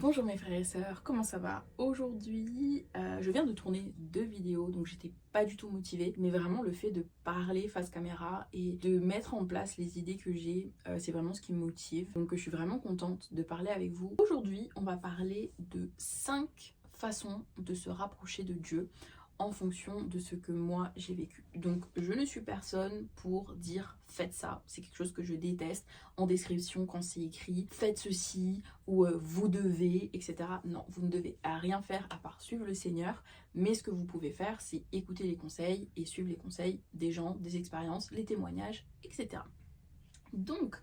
Bonjour mes frères et sœurs, comment ça va? Aujourd'hui, je viens de tourner 2 vidéos, donc j'étais pas du tout motivée, mais vraiment le fait de parler face caméra et de mettre en place les idées que j'ai, c'est vraiment ce qui me motive. Donc je suis vraiment contente de parler avec vous. Aujourd'hui, on va parler de 5 façons de se rapprocher de Dieu en fonction de ce que moi j'ai vécu. Donc je ne suis personne pour dire faites ça, c'est quelque chose que je déteste en description quand c'est écrit faites ceci ou vous devez, etc. Non, vous ne devez rien faire à part suivre le Seigneur, mais ce que vous pouvez faire c'est écouter les conseils et suivre les conseils des gens, des expériences, les témoignages, etc. Donc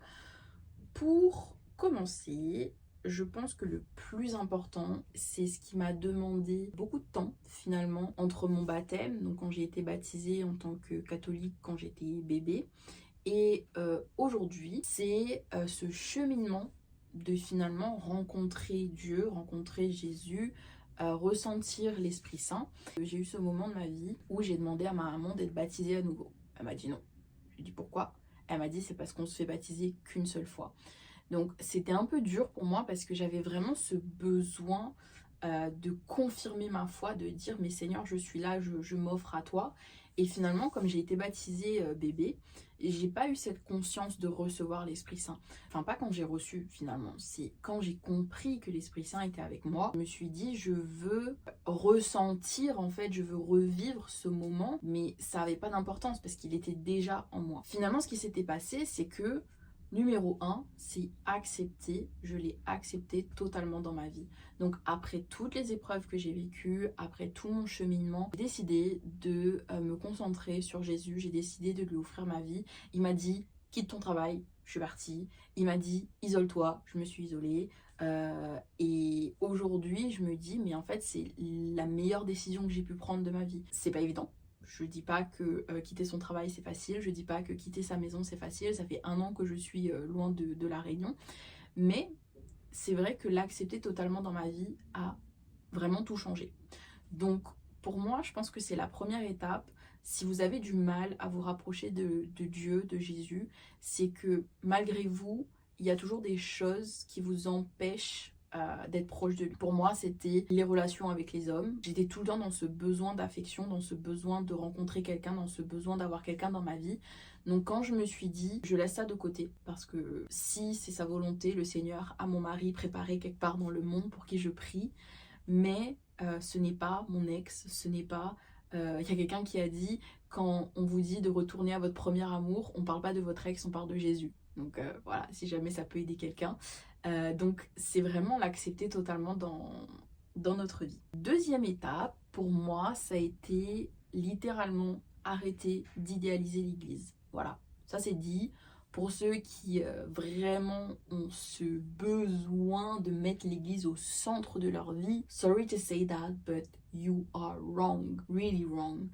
pour commencer, je pense que le plus important, c'est ce qui m'a demandé beaucoup de temps finalement entre mon baptême, donc quand j'ai été baptisée en tant que catholique quand j'étais bébé, et aujourd'hui, c'est ce cheminement de finalement rencontrer Dieu, rencontrer Jésus, ressentir l'Esprit Saint. J'ai eu ce moment de ma vie où j'ai demandé à ma maman d'être baptisée à nouveau. Elle m'a dit non. Je lui ai dit pourquoi? Elle m'a dit c'est parce qu'on se fait baptiser qu'une seule fois. Donc c'était un peu dur pour moi parce que j'avais vraiment ce besoin de confirmer ma foi, de dire mais Seigneur je suis là, je m'offre à toi. Et finalement comme j'ai été baptisée bébé, j'ai pas eu cette conscience de recevoir l'Esprit Saint. Enfin pas quand j'ai reçu finalement, c'est quand j'ai compris que l'Esprit Saint était avec moi. Je me suis dit je veux ressentir en fait, je veux revivre ce moment, mais ça avait pas d'importance parce qu'il était déjà en moi. Finalement ce qui s'était passé c'est que numéro 1, c'est accepter, je l'ai accepté totalement dans ma vie. Donc après toutes les épreuves que j'ai vécues, après tout mon cheminement, j'ai décidé de me concentrer sur Jésus, j'ai décidé de lui offrir ma vie. Il m'a dit, quitte ton travail, je suis partie. Il m'a dit, isole-toi, je me suis isolée. Et aujourd'hui, je me dis, mais en fait, c'est la meilleure décision que j'ai pu prendre de ma vie. C'est pas évident. Je dis pas que quitter son travail c'est facile, je dis pas que quitter sa maison c'est facile, ça fait 1 an que je suis loin de la Réunion, mais c'est vrai que l'accepter totalement dans ma vie a vraiment tout changé. Donc pour moi, je pense que c'est la première étape. Si vous avez du mal à vous rapprocher de Dieu, de Jésus, c'est que malgré vous, il y a toujours des choses qui vous empêchent d'être proche de lui. Pour moi, c'était les relations avec les hommes. J'étais tout le temps dans ce besoin d'affection, dans ce besoin de rencontrer quelqu'un, dans ce besoin d'avoir quelqu'un dans ma vie. Donc quand je me suis dit, je laisse ça de côté, parce que si c'est sa volonté, le Seigneur a mon mari préparé quelque part dans le monde pour qui je prie, mais ce n'est pas mon ex, ce n'est pas... Il y a quelqu'un qui a dit, quand on vous dit de retourner à votre premier amour, on parle pas de votre ex, on parle de Jésus. Donc voilà, si jamais ça peut aider quelqu'un. Donc c'est vraiment l'accepter totalement dans notre vie. Deuxième étape, pour moi, ça a été littéralement arrêter d'idéaliser l'Église. Voilà, ça c'est dit. Pour ceux qui vraiment ont ce besoin de mettre l'Église au centre de leur vie, sorry to say that, but you are wrong, really wrong.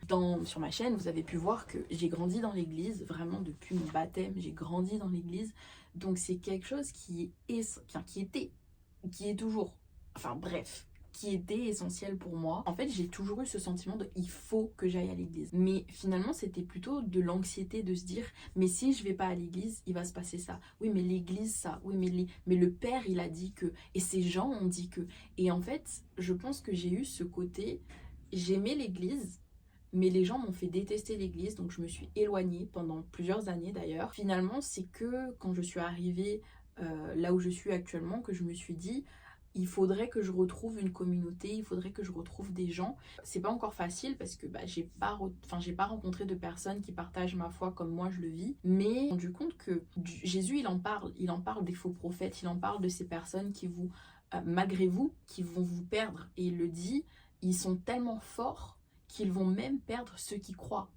Sur ma chaîne, vous avez pu voir que j'ai grandi dans l'Église, vraiment depuis mon baptême, j'ai grandi dans l'Église. Donc c'est quelque chose qui est toujours, enfin bref, qui était essentiel pour moi. En fait, j'ai toujours eu ce sentiment de il faut que j'aille à l'église. Mais finalement, c'était plutôt de l'anxiété de se dire mais si je vais pas à l'église, il va se passer ça. Oui, mais l'église ça. Oui, mais le père, il a dit que et ces gens ont dit que. Et en fait, je pense que j'ai eu ce côté j'aimais l'église mais les gens m'ont fait détester l'église, donc je me suis éloignée pendant plusieurs années d'ailleurs. Finalement, c'est que quand je suis arrivée là où je suis actuellement, que je me suis dit, il faudrait que je retrouve une communauté, il faudrait que je retrouve des gens. C'est pas encore facile parce que j'ai pas rencontré de personnes qui partagent ma foi comme moi je le vis, mais j'ai rendu compte que Jésus il en parle des faux prophètes, il en parle de ces personnes qui vous, malgré vous, qui vont vous perdre. Et il le dit, ils sont tellement forts qu'ils vont même perdre ceux qui croient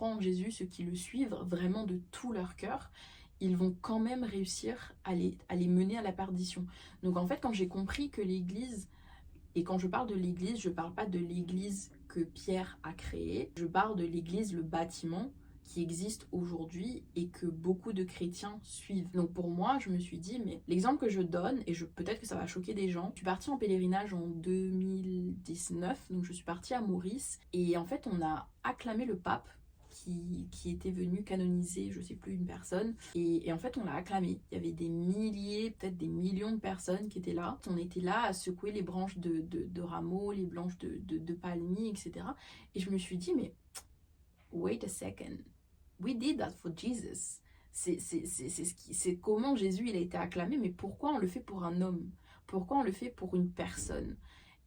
en Jésus, ceux qui le suivent vraiment de tout leur cœur, ils vont quand même réussir à les mener à la perdition. Donc en fait, quand j'ai compris que l'Église, et quand je parle de l'Église, je parle pas de l'Église que Pierre a créée, je parle de l'Église, le bâtiment qui existe aujourd'hui et que beaucoup de chrétiens suivent. Donc pour moi, je me suis dit, mais l'exemple que je donne, et peut-être que ça va choquer des gens, je suis partie en pèlerinage en 2019, donc je suis partie à Maurice, et en fait on a acclamé le pape qui était venu canoniser, je sais plus, une personne. Et en fait, on l'a acclamé. Il y avait des milliers, peut-être des millions de personnes qui étaient là. On était là à secouer les branches de rameaux, les branches de palmiers, etc. Et je me suis dit, mais wait a second. We did that for Jesus. C'est comment Jésus il a été acclamé, mais pourquoi on le fait pour un homme? Pourquoi on le fait pour une personne?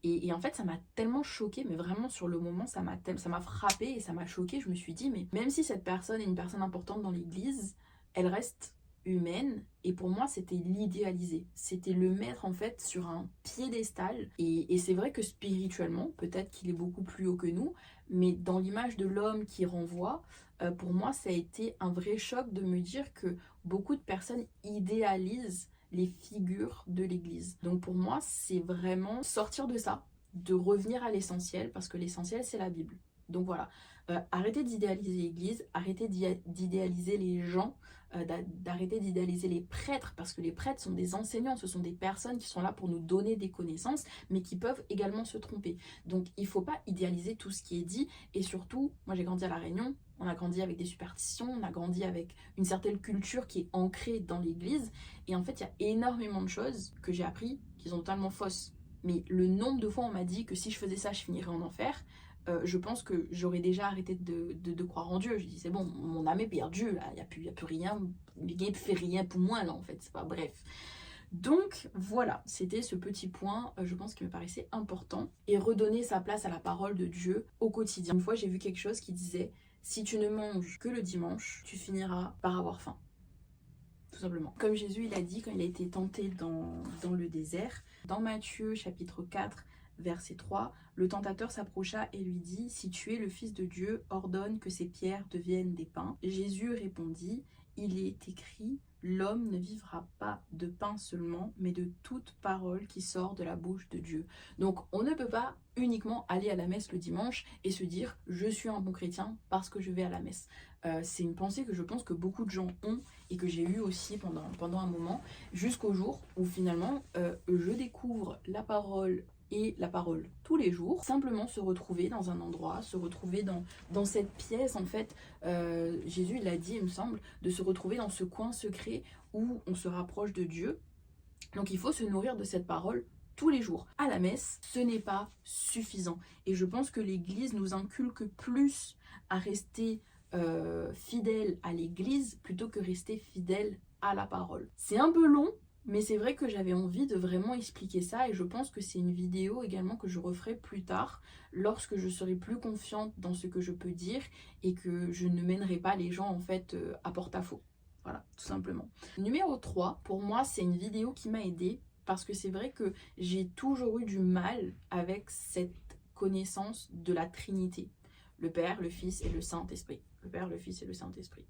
Et en fait, ça m'a tellement choquée, mais vraiment sur le moment, ça m'a frappée et ça m'a choquée. Je me suis dit, mais même si cette personne est une personne importante dans l'église, elle reste humaine. Et pour moi, c'était l'idéaliser. C'était le mettre en fait sur un piédestal. Et c'est vrai que spirituellement, peut-être qu'il est beaucoup plus haut que nous, mais dans l'image de l'homme qui renvoie, pour moi, ça a été un vrai choc de me dire que beaucoup de personnes idéalisent les figures de l'église. Donc pour moi, c'est vraiment sortir de ça, de revenir à l'essentiel, parce que l'essentiel, c'est la Bible. Donc voilà, arrêtez d'idéaliser l'église, arrêtez d'idéaliser les gens, d'arrêter d'idéaliser les prêtres, parce que les prêtres sont des enseignants, ce sont des personnes qui sont là pour nous donner des connaissances, mais qui peuvent également se tromper. Donc il ne faut pas idéaliser tout ce qui est dit, et surtout, moi j'ai grandi à La Réunion, on a grandi avec des superstitions, on a grandi avec une certaine culture qui est ancrée dans l'église. Et en fait, il y a énormément de choses que j'ai appris qui sont totalement fausses. Mais le nombre de fois on m'a dit que si je faisais ça, je finirais en enfer, je pense que j'aurais déjà arrêté de croire en Dieu. Je dis, c'est bon, mon âme est perdue, là, il n'y a plus rien, il ne fait rien pour moi, là, en fait. C'est pas bref. Donc voilà, c'était ce petit point, je pense, qui me paraissait important. Et redonner sa place à la parole de Dieu au quotidien. Une fois, j'ai vu quelque chose qui disait, si tu ne manges que le dimanche, tu finiras par avoir faim. Tout simplement. Comme Jésus, il a dit quand il a été tenté dans le désert, dans Matthieu chapitre 4, verset 3, le tentateur s'approcha et lui dit, si tu es le Fils de Dieu, ordonne que ces pierres deviennent des pains. Jésus répondit, il est écrit, l'homme ne vivra pas de pain seulement, mais de toute parole qui sort de la bouche de Dieu. Donc on ne peut pas uniquement aller à la messe le dimanche et se dire, je suis un bon chrétien parce que je vais à la messe. C'est une pensée que je pense que beaucoup de gens ont et que j'ai eu aussi pendant un moment, jusqu'au jour où finalement je découvre la parole et la parole tous les jours, simplement se retrouver dans un endroit, se retrouver dans cette pièce en fait, Jésus il a dit il me semble, de se retrouver dans ce coin secret où on se rapproche de Dieu. Donc il faut se nourrir de cette parole tous les jours. À la messe, ce n'est pas suffisant. Et je pense que l'Église nous inculque plus à rester fidèle à l'église plutôt que rester fidèle à la parole. C'est un peu long, mais c'est vrai que j'avais envie de vraiment expliquer ça et je pense que c'est une vidéo également que je referai plus tard lorsque je serai plus confiante dans ce que je peux dire et que je ne mènerai pas les gens en fait à porte-à-faux. Voilà, tout simplement. Numéro 3, pour moi, c'est une vidéo qui m'a aidée parce que c'est vrai que j'ai toujours eu du mal avec cette connaissance de la Trinité. Le Père, le Fils et le Saint-Esprit. Le Père, le Fils et le Saint-Esprit.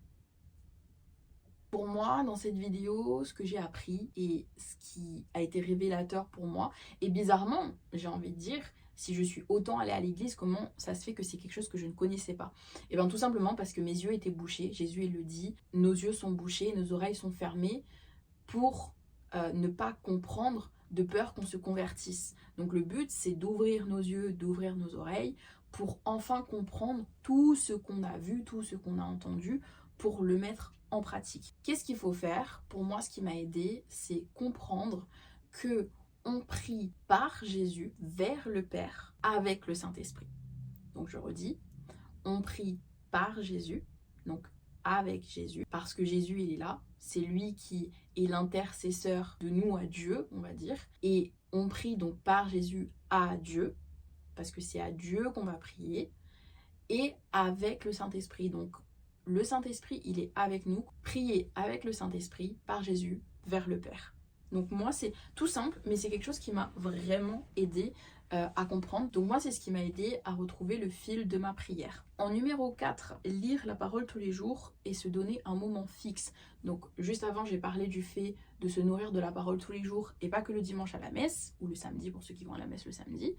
Pour moi, dans cette vidéo, ce que j'ai appris et ce qui a été révélateur pour moi, et bizarrement, j'ai envie de dire, si je suis autant allée à l'église, comment ça se fait que c'est quelque chose que je ne connaissais pas? Et bien tout simplement parce que mes yeux étaient bouchés, Jésus il le dit, nos yeux sont bouchés, nos oreilles sont fermées pour ne pas comprendre de peur qu'on se convertisse. Donc le but c'est d'ouvrir nos yeux, d'ouvrir nos oreilles pour enfin comprendre tout ce qu'on a vu, tout ce qu'on a entendu, pour le mettre en pratique. Qu'est-ce qu'il faut faire? Pour moi, ce qui m'a aidé, c'est comprendre que on prie par Jésus vers le Père avec le Saint-Esprit. Donc je redis, on prie par Jésus, donc avec Jésus, parce que Jésus il est là, c'est lui qui est l'intercesseur de nous à Dieu, on va dire, et on prie donc par Jésus à Dieu, parce que c'est à Dieu qu'on va prier, et avec le Saint-Esprit. Donc le Saint-Esprit, il est avec nous. Prier avec le Saint-Esprit, par Jésus, vers le Père. Donc moi, c'est tout simple, mais c'est quelque chose qui m'a vraiment aidé à comprendre. Donc moi, c'est ce qui m'a aidé à retrouver le fil de ma prière. En numéro 4, lire la parole tous les jours et se donner un moment fixe. Donc juste avant, j'ai parlé du fait de se nourrir de la parole tous les jours et pas que le dimanche à la messe, ou le samedi pour ceux qui vont à la messe le samedi.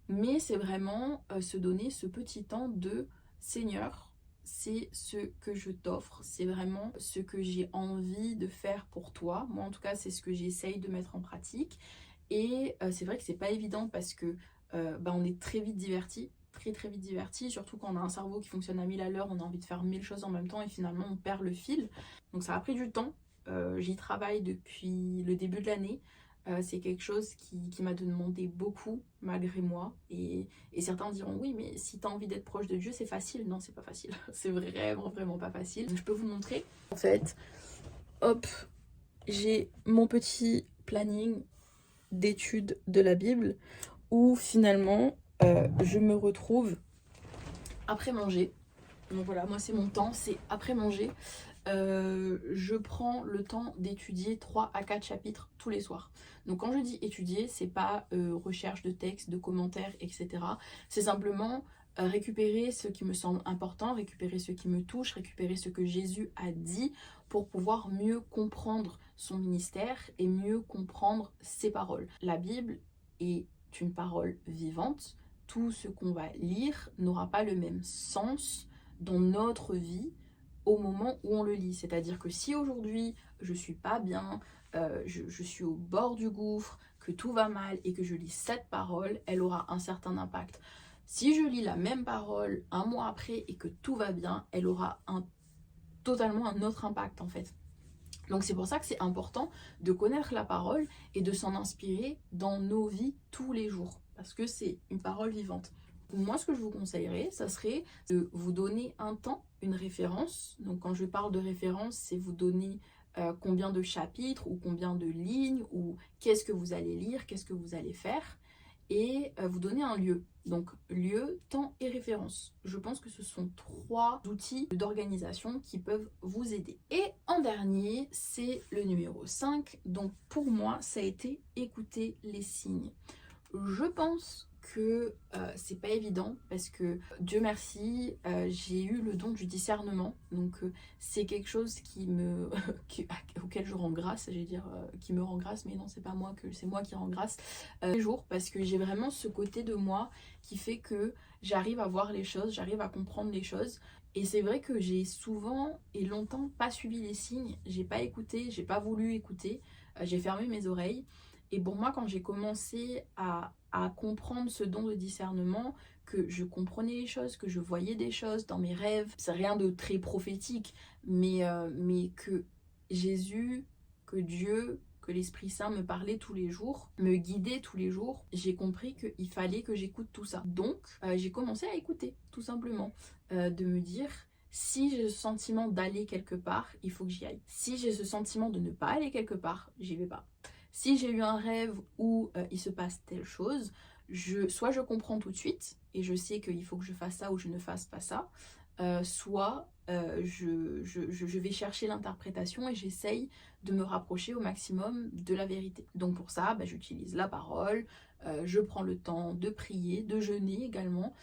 Mais c'est vraiment se donner ce petit temps de Seigneur, c'est ce que je t'offre, c'est vraiment ce que j'ai envie de faire pour toi. Moi en tout cas c'est ce que j'essaye de mettre en pratique et c'est vrai que c'est pas évident parce que on est très vite diverti très très vite diverti, surtout quand on a un cerveau qui fonctionne à 1000 à l'heure, on a envie de faire 1000 choses en même temps et finalement on perd le fil. Donc ça a pris du temps, j'y travaille depuis le début de l'année. C'est quelque chose qui m'a demandé beaucoup malgré moi et certains diront oui mais si tu as envie d'être proche de Dieu c'est facile. Non, c'est pas facile, c'est vraiment vraiment pas facile. Je peux vous montrer en fait, hop, j'ai mon petit planning d'études de la Bible où finalement je me retrouve après manger. Donc voilà, moi c'est mon temps, c'est après manger. Je prends le temps d'étudier 3 à 4 chapitres tous les soirs. Donc quand je dis étudier, c'est pas recherche de textes, de commentaires, etc. C'est simplement récupérer ce qui me semble important, récupérer ce qui me touche, récupérer ce que Jésus a dit pour pouvoir mieux comprendre son ministère et mieux comprendre ses paroles. La Bible est une parole vivante. Tout ce qu'on va lire n'aura pas le même sens dans notre vie au moment où on le lit. C'est-à-dire que si aujourd'hui je suis pas bien, je suis au bord du gouffre, que tout va mal et que je lis cette parole, elle aura un certain impact. Si je lis la même parole un mois après et que tout va bien, elle aura totalement un autre impact en fait. Donc c'est pour ça que c'est important de connaître la parole et de s'en inspirer dans nos vies tous les jours, parce que c'est une parole vivante. Moi, ce que je vous conseillerais, ça serait de vous donner un temps, une référence. Donc quand je parle de référence, c'est vous donner combien de chapitres ou combien de lignes ou qu'est-ce que vous allez lire, qu'est-ce que vous allez faire et vous donner un lieu. Donc lieu, temps et référence. Je pense que ce sont 3 outils d'organisation qui peuvent vous aider. Et en dernier, c'est le numéro 5. Donc pour moi, ça a été écouter les signes. Je pense que c'est pas évident parce que Dieu merci, j'ai eu le don du discernement. Donc c'est quelque chose auquel je rends grâce, j'allais dire qui me rend grâce, mais non, c'est pas moi, c'est moi qui rends grâce tous les jours, parce que j'ai vraiment ce côté de moi qui fait que j'arrive à voir les choses, j'arrive à comprendre les choses. Et c'est vrai que j'ai souvent et longtemps pas suivi les signes, j'ai pas écouté, j'ai pas voulu écouter, j'ai fermé mes oreilles. Et pour moi, quand j'ai commencé à comprendre ce don de discernement, que je comprenais les choses, que je voyais des choses dans mes rêves, c'est rien de très prophétique, mais que Jésus, que Dieu, que l'Esprit Saint me parlait tous les jours, me guidait tous les jours, j'ai compris qu'il fallait que j'écoute tout ça. Donc, j'ai commencé à écouter, tout simplement, de me dire... Si j'ai ce sentiment d'aller quelque part, il faut que j'y aille. Si j'ai ce sentiment de ne pas aller quelque part, j'y vais pas. Si j'ai eu un rêve où il se passe telle chose, soit je comprends tout de suite et je sais qu'il faut que je fasse ça ou je ne fasse pas ça, soit je vais chercher l'interprétation et j'essaye de me rapprocher au maximum de la vérité. Donc pour ça, j'utilise la parole, je prends le temps de prier, de jeûner également.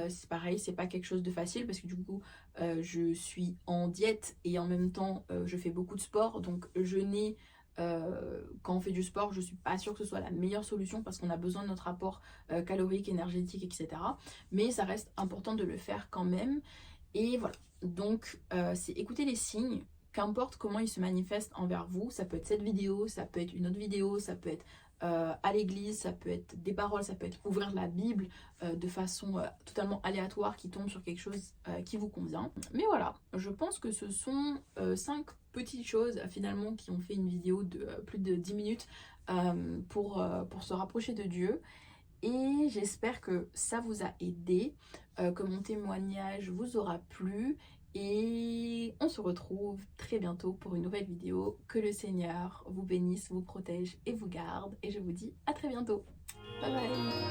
C'est pareil, c'est pas quelque chose de facile parce que du coup je suis en diète et en même temps je fais beaucoup de sport, donc jeûner quand on fait du sport, je suis pas sûre que ce soit la meilleure solution parce qu'on a besoin de notre apport calorique, énergétique, etc. Mais ça reste important de le faire quand même. Et voilà, donc c'est écouter les signes, qu'importe comment ils se manifestent envers vous. Ça peut être cette vidéo, ça peut être une autre vidéo, ça peut être à l'église, ça peut être des paroles, ça peut être ouvrir la Bible de façon totalement aléatoire qui tombe sur quelque chose qui vous convient. Mais voilà, je pense que ce sont 5 petites choses finalement qui ont fait une vidéo de plus de 10 minutes pour se rapprocher de Dieu. Et j'espère que ça vous a aidé, que mon témoignage vous aura plu. Et on se retrouve très bientôt pour une nouvelle vidéo. Que le Seigneur vous bénisse, vous protège et vous garde. Et je vous dis à très bientôt. Bye bye.